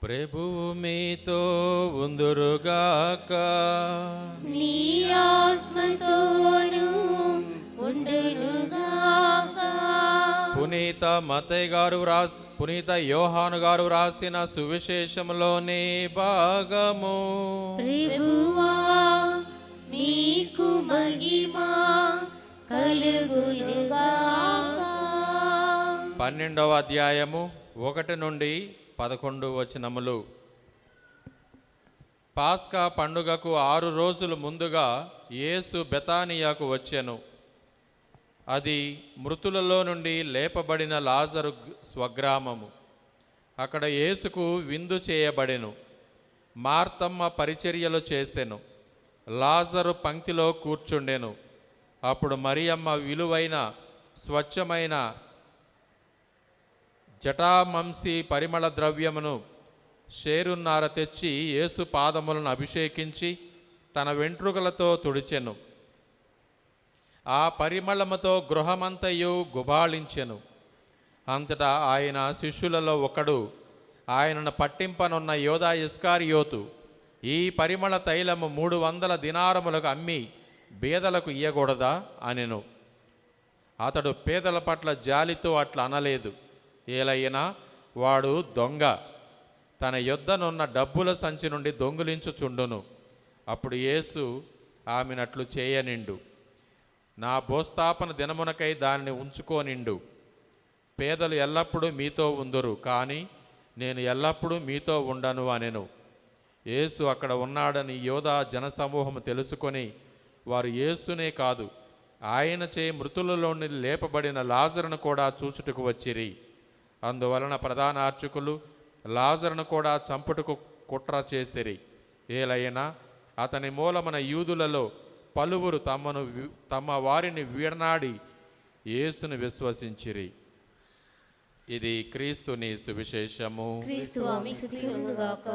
ప్రభువు మీతో ఉందురుగాక. నీ ఆత్మతోను ఉండునుగాక. పునీత యోహాను గారు రాసిన సువిశేషంలోని భాగము. ప్రభువా నీకు మహిమ కలుగునుగాక. 12వ అధ్యాయము 1 నుండి 11 వచనములు. పాస్కా పండుగకు 6 రోజులు ముందుగా యేసు బెతానియాకు వచ్చెను. అది మృతులలో నుండి లేపబడిన లాజరు స్వగ్రామము. అక్కడ యేసుకు విందు చేయబడెను. మార్తమ్మ పరిచర్యలు చేసెను. లాజరు పంక్తిలో కూర్చుండెను. అప్పుడు మరియమ్మ విలువైన స్వచ్ఛమైన జటామంసి పరిమళ ద్రవ్యమును షేరున్నర తెచ్చి యేసు పాదములను అభిషేకించి తన వెంట్రుకలతో తుడిచెను. ఆ పరిమళముతో గృహమంతయు గుబాళించెను. అంతటా ఆయన శిష్యులలో ఒకడు, ఆయనను పట్టింపనున్న యోధా ఇస్కారియోతు, ఈ పరిమళ తైలము 300 దినారములకు అమ్మి బీదలకు ఇయ్యకూడదా అనెను. అతడు పేదల పట్ల జాలితో అట్లా అనలేదు. ఏలైనా వాడు దొంగ, తన యొద్దనున్న డబ్బుల సంచి నుండి దొంగిలించుచుండును. అప్పుడు యేసు ఆమెనట్లు చేయనిండు. నా భూస్థాపన దినమునకై దానిని ఉంచుకోనిండు. పేదలు ఎల్లప్పుడూ మీతో ఉందురు, కానీ నేను ఎల్లప్పుడూ మీతో ఉండను అనెను. యేసు అక్కడ ఉన్నాడని యోధా జనసమూహము తెలుసుకొని వారు యేసునే కాదు, ఆయనచే మృతులలోని లేపబడిన లాజరును కూడా చూచుటకు వచ్చిరి. అందువలన ప్రధాన అర్చకులు లాజరును కూడా చంపుటకు కుట్ర చేసిరి. ఏలైనా అతని మూలమున యూదులలో పలువురు తమ వారిని విడనాడి యేసును విశ్వసించిరి. ఇది క్రీస్తుని సువిశేషము. క్రీస్తువా మీకు స్తుతి కలుగునుగాక.